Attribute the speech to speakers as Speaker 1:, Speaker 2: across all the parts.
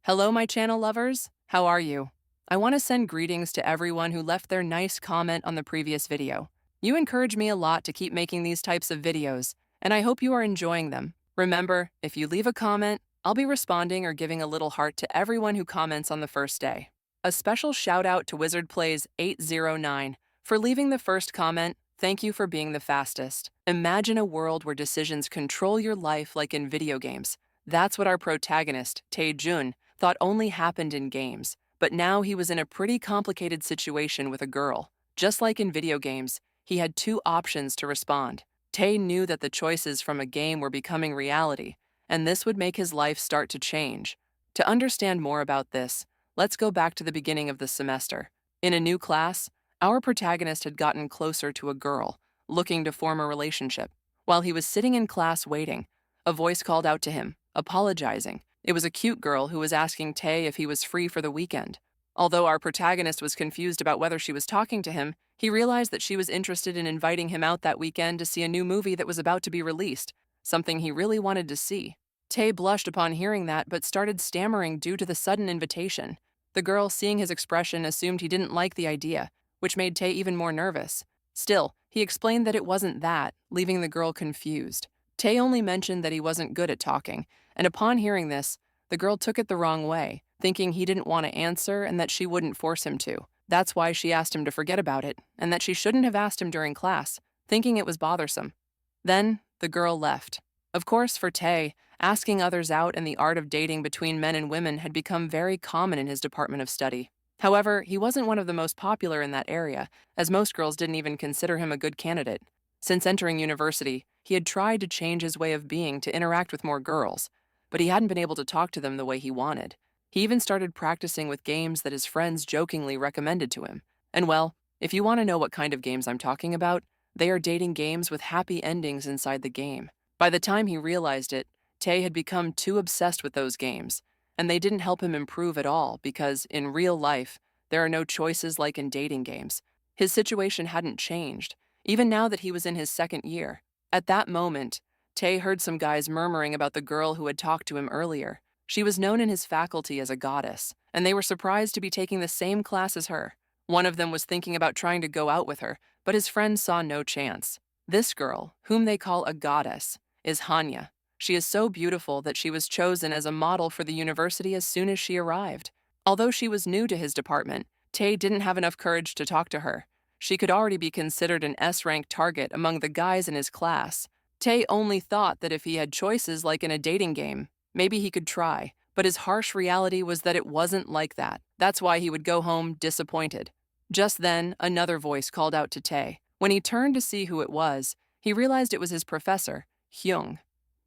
Speaker 1: Hello, my channel lovers. How are you? I want to send greetings to everyone who left their nice comment on the previous video. You encourage me a lot to keep making these types of videos, and I hope you are enjoying them. Remember, if you leave a comment, I'll be responding or giving a little heart to everyone who comments on the first day. A special shout out to Wizard Plays 809 for leaving the first comment. Thank you for being the fastest. Imagine a world where decisions control your life like in video games. That's what our protagonist, Tae-jun, thought only happened in games, but now he was in a pretty complicated situation with a girl. Just like in video games, he had two options to respond. Tae knew that the choices from a game were becoming reality, and this would make his life start to change. To understand more about this, let's go back to the beginning of the semester. In a new class, our protagonist had gotten closer to a girl, looking to form a relationship. While he was sitting in class waiting, a voice called out to him, apologizing. It was a cute girl who was asking Tae if he was free for the weekend. Although our protagonist was confused about whether she was talking to him, he realized that she was interested in inviting him out that weekend to see a new movie that was about to be released, something he really wanted to see. Tae blushed upon hearing that but started stammering due to the sudden invitation. The girl, seeing his expression, assumed he didn't like the idea, which made Tae even more nervous. Still, he explained that it wasn't that, leaving the girl confused. Tae only mentioned that he wasn't good at talking, and upon hearing this, the girl took it the wrong way, thinking he didn't want to answer and that she wouldn't force him to. That's why she asked him to forget about it, and that she shouldn't have asked him during class, thinking it was bothersome. Then, the girl left. Of course, for Tae, asking others out and the art of dating between men and women had become very common in his department of study. However, he wasn't one of the most popular in that area, as most girls didn't even consider him a good candidate. Since entering university, he had tried to change his way of being to interact with more girls, but he hadn't been able to talk to them the way he wanted. He even started practicing with games that his friends jokingly recommended to him. And well, if you want to know what kind of games I'm talking about, they are dating games with happy endings inside the game. By the time he realized it, Tae had become too obsessed with those games, and they didn't help him improve at all because, in real life, there are no choices like in dating games. His situation hadn't changed, even now that he was in his second year. At that moment, Tae heard some guys murmuring about the girl who had talked to him earlier. She was known in his faculty as a goddess, and they were surprised to be taking the same class as her. One of them was thinking about trying to go out with her, but his friends saw no chance. This girl, whom they call a goddess, is Hanya. She is so beautiful that she was chosen as a model for the university as soon as she arrived. Although she was new to his department, Tae didn't have enough courage to talk to her. She could already be considered an S-rank target among the guys in his class. Tae only thought that if he had choices like in a dating game, maybe he could try, but his harsh reality was that it wasn't like that. That's why he would go home disappointed. Just then, another voice called out to Tae. When he turned to see who it was, he realized it was his professor, Hyung.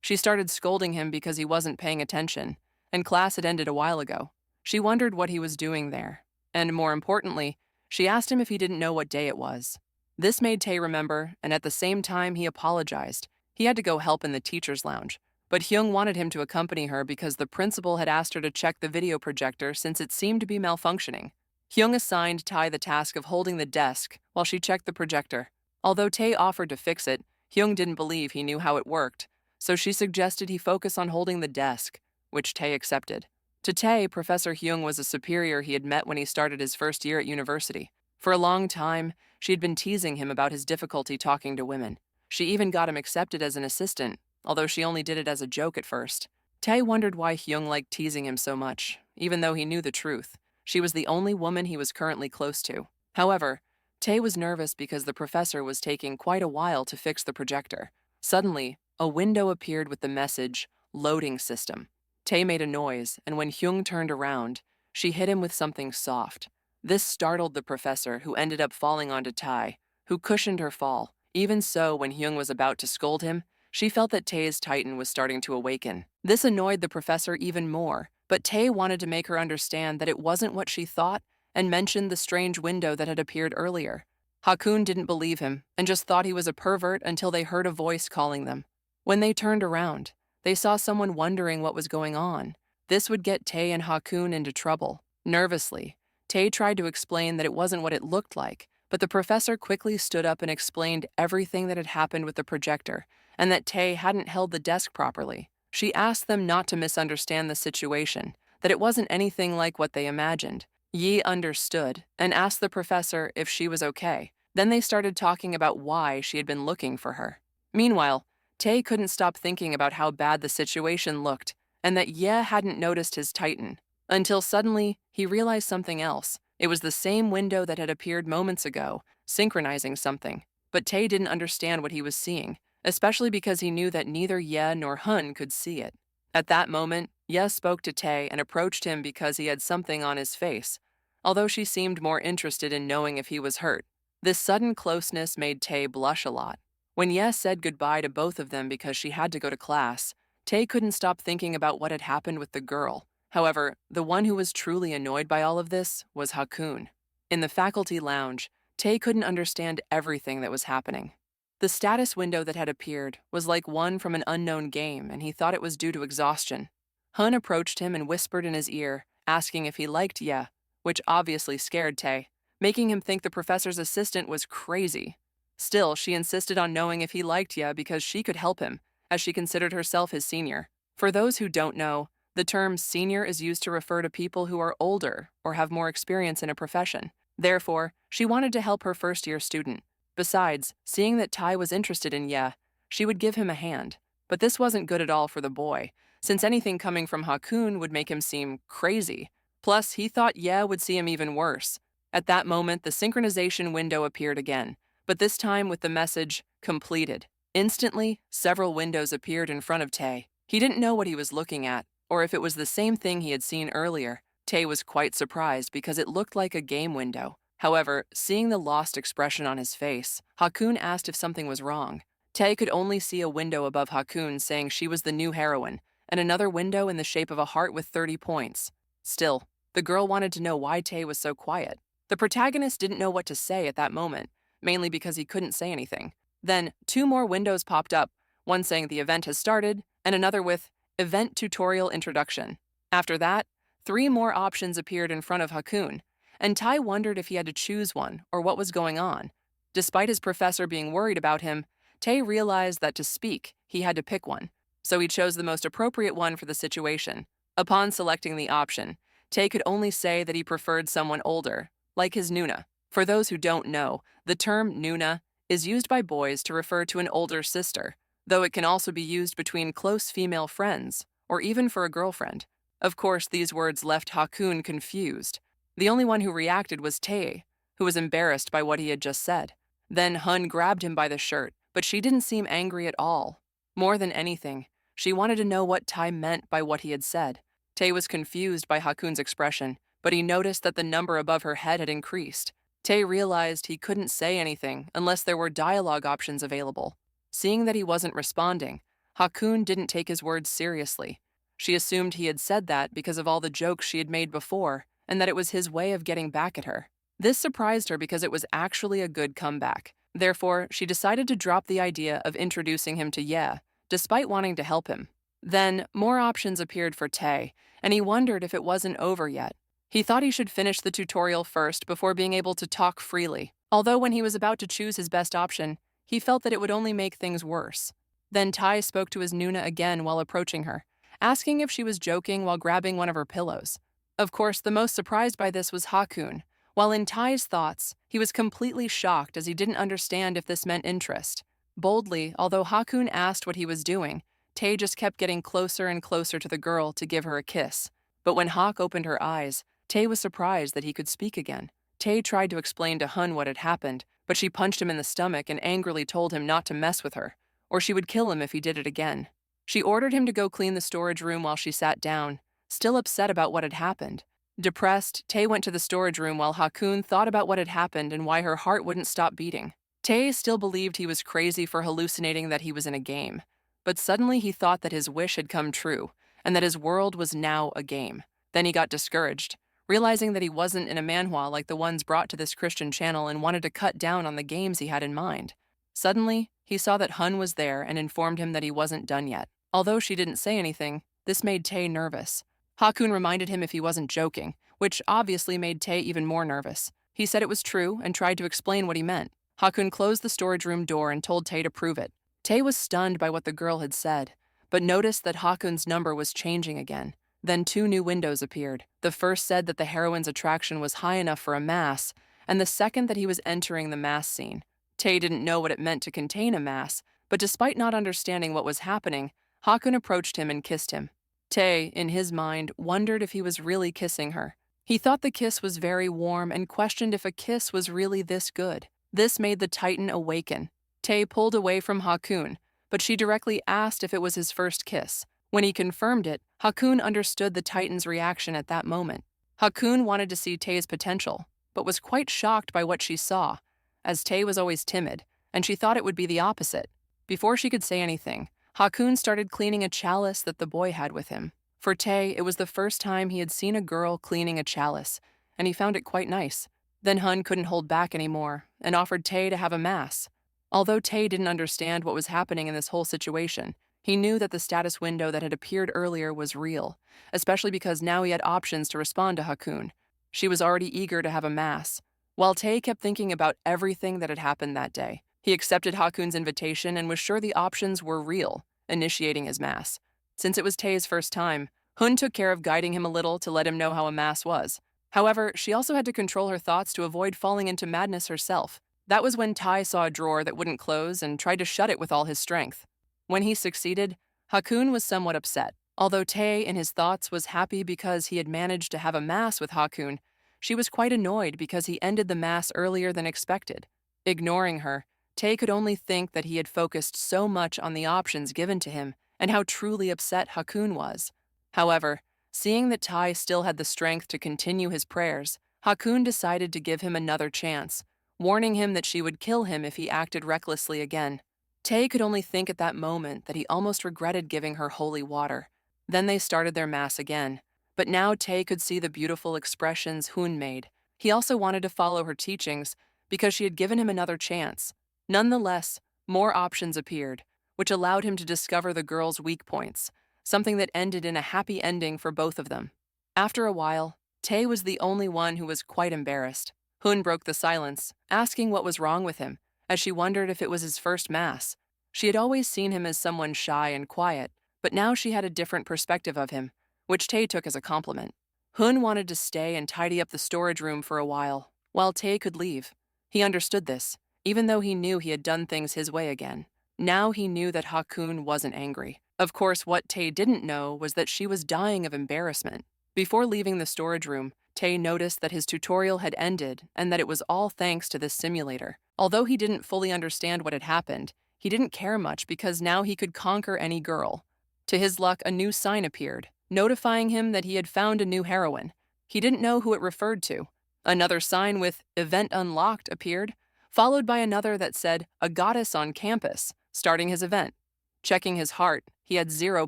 Speaker 1: She started scolding him because he wasn't paying attention, and class had ended a while ago. She wondered what he was doing there, and more importantly, she asked him if he didn't know what day it was. This made Tae remember, and at the same time he apologized. He had to go help in the teacher's lounge, but Hyung wanted him to accompany her because the principal had asked her to check the video projector since it seemed to be malfunctioning. Hyung assigned Tae the task of holding the desk while she checked the projector. Although Tae offered to fix it, Hyung didn't believe he knew how it worked, so she suggested he focus on holding the desk, which Tae accepted. To Tae, Professor Hyung was a superior he had met when he started his first year at university. For a long time, she had been teasing him about his difficulty talking to women. She even got him accepted as an assistant, although she only did it as a joke at first. Tae wondered why Hyung liked teasing him so much, even though he knew the truth. She was the only woman he was currently close to. However, Tae was nervous because the professor was taking quite a while to fix the projector. Suddenly, a window appeared with the message, "Loading system." Tae made a noise, and when Hyung turned around, she hit him with something soft. This startled the professor, who ended up falling onto Tae, who cushioned her fall. Even so, when Hyung was about to scold him, she felt that Tae's titan was starting to awaken. This annoyed the professor even more, but Tae wanted to make her understand that it wasn't what she thought and mentioned the strange window that had appeared earlier. Hakun didn't believe him and just thought he was a pervert until they heard a voice calling them. When they turned around, they saw someone wondering what was going on. This would get Tae and Hakun into trouble. Nervously, Tae tried to explain that it wasn't what it looked like, but the professor quickly stood up and explained everything that had happened with the projector and that Tae hadn't held the desk properly. She asked them not to misunderstand the situation, that it wasn't anything like what they imagined. Yi understood and asked the professor if she was okay. Then they started talking about why she had been looking for her. Meanwhile, Tae couldn't stop thinking about how bad the situation looked and that Ye hadn't noticed his Titan, until suddenly he realized something else. It was the same window that had appeared moments ago, synchronizing something. But Tae didn't understand what he was seeing, especially because he knew that neither Ye nor Hun could see it. At that moment, Ye spoke to Tae and approached him because he had something on his face, although she seemed more interested in knowing if he was hurt. This sudden closeness made Tae blush a lot. When Ye said goodbye to both of them because she had to go to class, Tae couldn't stop thinking about what had happened with the girl. However, the one who was truly annoyed by all of this was Hakun. In the faculty lounge, Tae couldn't understand everything that was happening. The status window that had appeared was like one from an unknown game, and he thought it was due to exhaustion. Hun approached him and whispered in his ear, asking if he liked Ye, which obviously scared Tae, making him think the professor's assistant was crazy. Still, she insisted on knowing if he liked Ye because she could help him, as she considered herself his senior. For those who don't know, the term senior is used to refer to people who are older or have more experience in a profession. Therefore, she wanted to help her first-year student. Besides, seeing that Tai was interested in Ye, she would give him a hand. But this wasn't good at all for the boy, since anything coming from Hakun would make him seem crazy. Plus, he thought Ye would see him even worse. At that moment, the synchronization window appeared again, but this time with the message, completed. Instantly, several windows appeared in front of Tae. He didn't know what he was looking at, or if it was the same thing he had seen earlier. Tae was quite surprised because it looked like a game window. However, seeing the lost expression on his face, Hakun asked if something was wrong. Tae could only see a window above Hakun saying she was the new heroine, and another window in the shape of a heart with 30 points. Still, the girl wanted to know why Tae was so quiet. The protagonist didn't know what to say at that moment, mainly because he couldn't say anything. Then, 2 more windows popped up, one saying the event has started, and another with Event Tutorial Introduction. After that, 3 more options appeared in front of Hakun, and Tai wondered if he had to choose one or what was going on. Despite his professor being worried about him, Tae realized that to speak, he had to pick one, so he chose the most appropriate one for the situation. Upon selecting the option, Tae could only say that he preferred someone older, like his Nuna. For those who don't know, the term Nuna is used by boys to refer to an older sister, though it can also be used between close female friends, or even for a girlfriend. Of course, these words left Hakun confused. The only one who reacted was Tae, who was embarrassed by what he had just said. Then Hun grabbed him by the shirt, but she didn't seem angry at all. More than anything, she wanted to know what Tai meant by what he had said. Tae was confused by Hakun's expression, but he noticed that the number above her head had increased. Tae realized he couldn't say anything unless there were dialogue options available. Seeing that he wasn't responding, Hakun didn't take his words seriously. She assumed he had said that because of all the jokes she had made before, and that it was his way of getting back at her. This surprised her because it was actually a good comeback. Therefore, she decided to drop the idea of introducing him to Ye, despite wanting to help him. Then, more options appeared for Tae, and he wondered if it wasn't over yet. He thought he should finish the tutorial first before being able to talk freely. Although when he was about to choose his best option, he felt that it would only make things worse. Then Tai spoke to his Nuna again while approaching her, asking if she was joking while grabbing one of her pillows. Of course, the most surprised by this was Hakun. While in Tai's thoughts, he was completely shocked as he didn't understand if this meant interest. Boldly, although Hakun asked what he was doing, Tae just kept getting closer and closer to the girl to give her a kiss. But when Hak opened her eyes, Tae was surprised that he could speak again. Tae tried to explain to Hun what had happened, but she punched him in the stomach and angrily told him not to mess with her, or she would kill him if he did it again. She ordered him to go clean the storage room while she sat down, still upset about what had happened. Depressed, Tae went to the storage room while Hakun thought about what had happened and why her heart wouldn't stop beating. Tae still believed he was crazy for hallucinating that he was in a game, but suddenly he thought that his wish had come true and that his world was now a game. Then he got discouraged, realizing that he wasn't in a manhwa like the ones brought to this Christian channel and wanted to cut down on the games he had in mind. Suddenly, he saw that Hun was there and informed him that he wasn't done yet. Although she didn't say anything, this made Tae nervous. Hakun reminded him if he wasn't joking, which obviously made Tae even more nervous. He said it was true and tried to explain what he meant. Hakun closed the storage room door and told Tae to prove it. Tae was stunned by what the girl had said, but noticed that Hakun's number was changing again. Then two new windows appeared. The first said that the heroine's attraction was high enough for a mass, and the second that he was entering the mass scene. Tae didn't know what it meant to contain a mass, but despite not understanding what was happening, Hakun approached him and kissed him. Tae, in his mind, wondered if he was really kissing her. He thought the kiss was very warm and questioned if a kiss was really this good. This made the Titan awaken. Tae pulled away from Hakun, but she directly asked if it was his first kiss. When he confirmed it, Hakun understood the Titan's reaction at that moment. Hakun wanted to see Tae's potential, but was quite shocked by what she saw, as Tae was always timid, and she thought it would be the opposite. Before she could say anything, Hakun started cleaning a chalice that the boy had with him. For Tae, it was the first time he had seen a girl cleaning a chalice, and he found it quite nice. Then Hun couldn't hold back anymore and offered Tae to have a mass. Although Tae didn't understand what was happening in this whole situation, he knew that the status window that had appeared earlier was real, especially because now he had options to respond to Hakun. She was already eager to have a mass. While Tae kept thinking about everything that had happened that day, he accepted Hakun's invitation and was sure the options were real, initiating his mass. Since it was Tae's first time, Hun took care of guiding him a little to let him know how a mass was. However, she also had to control her thoughts to avoid falling into madness herself. That was when Tai saw a drawer that wouldn't close and tried to shut it with all his strength. When he succeeded, Hakun was somewhat upset. Although Tae, in his thoughts, was happy because he had managed to have a mass with Hakun, she was quite annoyed because he ended the mass earlier than expected. Ignoring her, Tae could only think that he had focused so much on the options given to him and how truly upset Hakun was. However, seeing that Tai still had the strength to continue his prayers, Hakun decided to give him another chance, warning him that she would kill him if he acted recklessly again. Tae could only think at that moment that he almost regretted giving her holy water. Then they started their mass again, but now Tae could see the beautiful expressions Hun made. He also wanted to follow her teachings because she had given him another chance. Nonetheless, more options appeared, which allowed him to discover the girl's weak points, something that ended in a happy ending for both of them. After a while, Tae was the only one who was quite embarrassed. Hun broke the silence, asking what was wrong with him, as she wondered if it was his first mass. She had always seen him as someone shy and quiet, but now she had a different perspective of him, which Tae took as a compliment. Hun wanted to stay and tidy up the storage room for a while Tae could leave. He understood this, even though he knew he had done things his way again. Now he knew that Hakun wasn't angry. Of course, what Tae didn't know was that she was dying of embarrassment. Before leaving the storage room, Tae noticed that his tutorial had ended and that it was all thanks to this simulator. Although he didn't fully understand what had happened, he didn't care much because now he could conquer any girl. To his luck, a new sign appeared, notifying him that he had found a new heroine. He didn't know who it referred to. Another sign with "Event Unlocked" appeared, followed by another that said "A Goddess on Campus," starting his event. Checking his heart, he had 0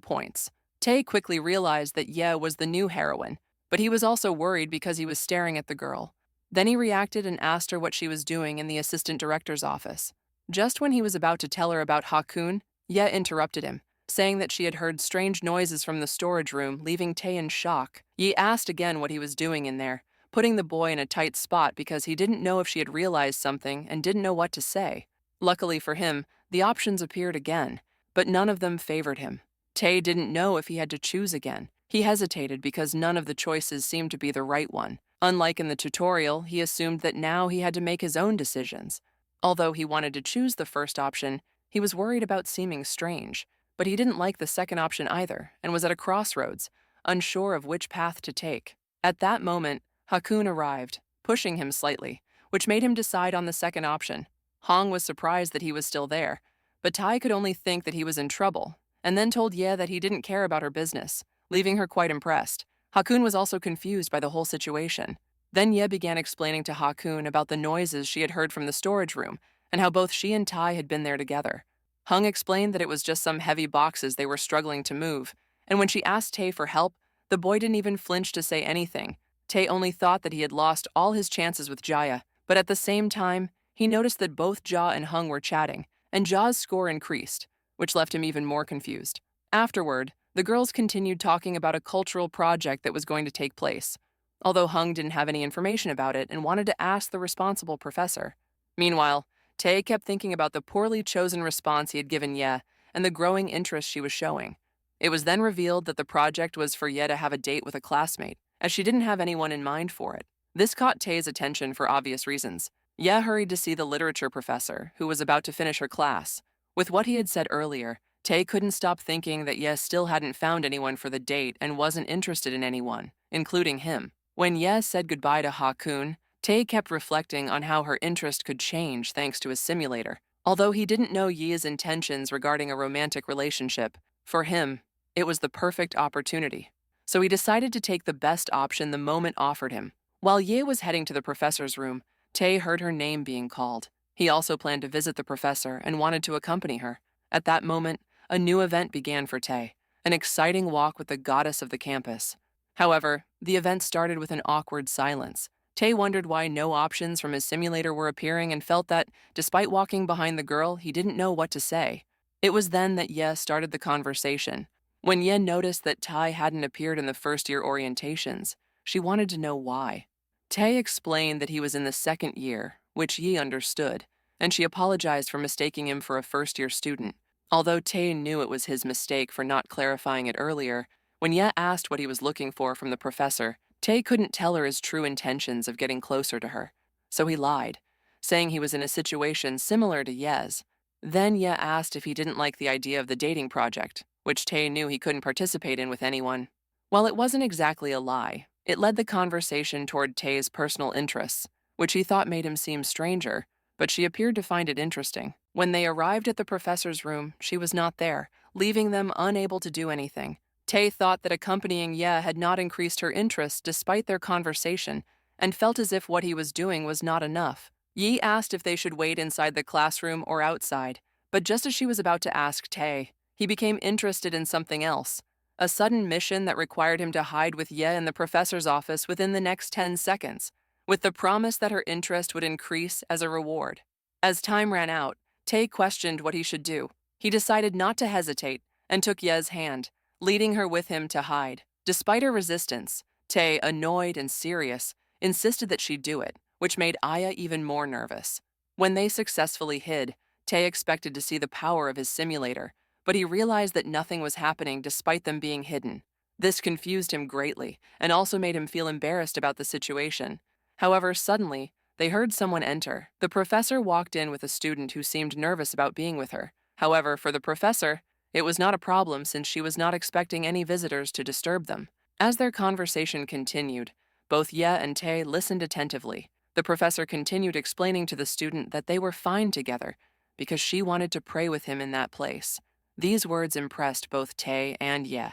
Speaker 1: points. Tae quickly realized that Ye was the new heroine, but he was also worried because he was staring at the girl. Then he reacted and asked her what she was doing in the assistant director's office. Just when he was about to tell her about Hakun, Ye interrupted him, saying that she had heard strange noises from the storage room, leaving Tae in shock. Ye asked again what he was doing in there, putting the boy in a tight spot because he didn't know if she had realized something and didn't know what to say. Luckily for him, the options appeared again, but none of them favored him. Tae didn't know if he had to choose again. He hesitated because none of the choices seemed to be the right one. Unlike in the tutorial, he assumed that now he had to make his own decisions. Although he wanted to choose the first option, he was worried about seeming strange, but he didn't like the second option either and was at a crossroads, unsure of which path to take. At that moment, Hakun arrived, pushing him slightly, which made him decide on the second option. Hong was surprised that he was still there, but Tai could only think that he was in trouble, and then told Ye that he didn't care about her business, leaving her quite impressed. Hakun was also confused by the whole situation. Then Ye began explaining to Hakun about the noises she had heard from the storage room and how both she and Tai had been there together. Hung explained that it was just some heavy boxes they were struggling to move, and when she asked Tae for help, the boy didn't even flinch to say anything. Tae only thought that he had lost all his chances with Jaya, but at the same time, he noticed that both Ja and Hung were chatting, and Ja's score increased, which left him even more confused. Afterward, the girls continued talking about a cultural project that was going to take place, although Hung didn't have any information about it and wanted to ask the responsible professor. Meanwhile, Tae kept thinking about the poorly chosen response he had given Ye and the growing interest she was showing. It was then revealed that the project was for Ye to have a date with a classmate, as she didn't have anyone in mind for it. This caught Tae's attention for obvious reasons. Ye hurried to see the literature professor, who was about to finish her class. With what he had said earlier, Tae couldn't stop thinking that Ye still hadn't found anyone for the date and wasn't interested in anyone, including him. When Ye said goodbye to Ha-kun, Tae kept reflecting on how her interest could change thanks to his simulator. Although he didn't know Ye's intentions regarding a romantic relationship, for him, it was the perfect opportunity. So he decided to take the best option the moment offered him. While Ye was heading to the professor's room, Tae heard her name being called. He also planned to visit the professor and wanted to accompany her. At that moment, a new event began for Tae, an exciting walk with the goddess of the campus. However, the event started with an awkward silence. Tae wondered why no options from his simulator were appearing and felt that, despite walking behind the girl, he didn't know what to say. It was then that Ye started the conversation. When Ye noticed that Tai hadn't appeared in the first-year orientations, she wanted to know why. Tae explained that he was in the second year, which Yi understood, and she apologized for mistaking him for a first-year student. Although Tae knew it was his mistake for not clarifying it earlier, when Ye asked what he was looking for from the professor, Tae couldn't tell her his true intentions of getting closer to her. So he lied, saying he was in a situation similar to Ye's. Then Ye asked if he didn't like the idea of the dating project, which Tae knew he couldn't participate in with anyone. While it wasn't exactly a lie, it led the conversation toward Tae's personal interests, which he thought made him seem stranger, but she appeared to find it interesting. When they arrived at the professor's room, she was not there, leaving them unable to do anything. Tae thought that accompanying Ye had not increased her interest despite their conversation, and felt as if what he was doing was not enough. Yi asked if they should wait inside the classroom or outside, but just as she was about to ask Tae, he became interested in something else, a sudden mission that required him to hide with Ye in the professor's office within the next 10 seconds, with the promise that her interest would increase as a reward. As time ran out, Tae questioned what he should do. He decided not to hesitate and took Ye's hand, leading her with him to hide. Despite her resistance, Tae, annoyed and serious, insisted that she do it, which made Aya even more nervous. When they successfully hid, Tae expected to see the power of his simulator, but he realized that nothing was happening despite them being hidden. This confused him greatly and also made him feel embarrassed about the situation. However, suddenly, they heard someone enter. The professor walked in with a student who seemed nervous about being with her. However, for the professor, it was not a problem since she was not expecting any visitors to disturb them. As their conversation continued, both Ye and Tae listened attentively. The professor continued explaining to the student that they were fine together because she wanted to pray with him in that place. These words impressed both Tae and Ye.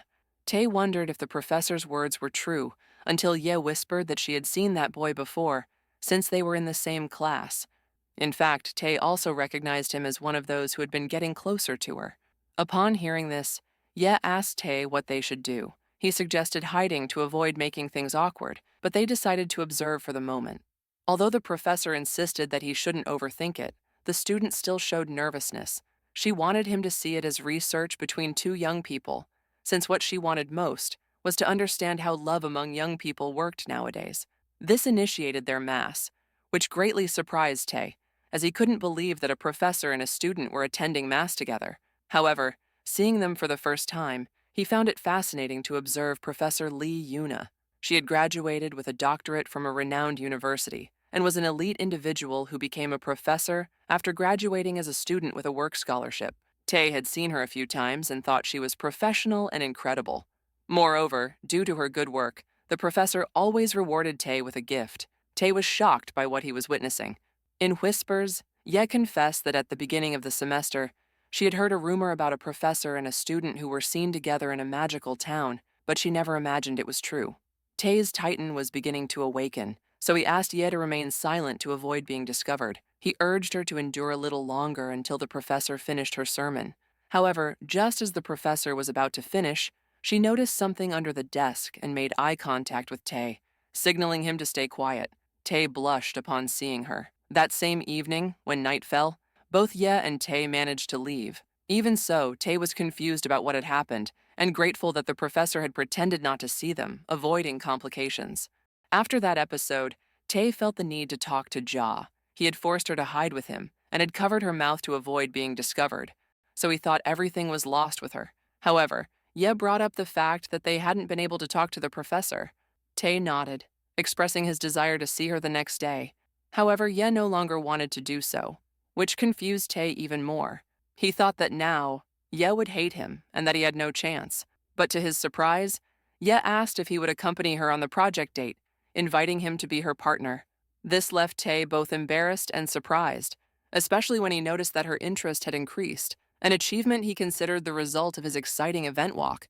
Speaker 1: Tae wondered if the professor's words were true until Ye whispered that she had seen that boy before, since they were in the same class. In fact, Tae also recognized him as one of those who had been getting closer to her. Upon hearing this, Ye asked Tae what they should do. He suggested hiding to avoid making things awkward, but they decided to observe for the moment. Although the professor insisted that he shouldn't overthink it, the student still showed nervousness. She wanted him to see it as research between two young people, since what she wanted most was to understand how love among young people worked nowadays. This initiated their mass, which greatly surprised Tae, as he couldn't believe that a professor and a student were attending mass together. However, seeing them for the first time, he found it fascinating to observe Professor Lee Yuna. She had graduated with a doctorate from a renowned university and was an elite individual who became a professor after graduating as a student with a work scholarship. Tae had seen her a few times and thought she was professional and incredible. Moreover, due to her good work, the professor always rewarded Tae with a gift. Tae was shocked by what he was witnessing. In whispers, Ye confessed that at the beginning of the semester, she had heard a rumor about a professor and a student who were seen together in a magical town, but she never imagined it was true. Tae's Titan was beginning to awaken, so he asked Ye to remain silent to avoid being discovered. He urged her to endure a little longer until the professor finished her sermon. However, just as the professor was about to finish, she noticed something under the desk and made eye contact with Tae, signaling him to stay quiet. Tae blushed upon seeing her. That same evening, when night fell, both Ye and Tae managed to leave. Even so, Tae was confused about what had happened and grateful that the professor had pretended not to see them, avoiding complications. After that episode, Tae felt the need to talk to Ja. He had forced her to hide with him and had covered her mouth to avoid being discovered, so he thought everything was lost with her. However, Ye brought up the fact that they hadn't been able to talk to the professor. Tae nodded, expressing his desire to see her the next day. However, Ye no longer wanted to do so, which confused Tae even more. He thought that now, Ye would hate him and that he had no chance. But to his surprise, Ye asked if he would accompany her on the project date, inviting him to be her partner. This left Tae both embarrassed and surprised, especially when he noticed that her interest had increased, an achievement he considered the result of his exciting event walk.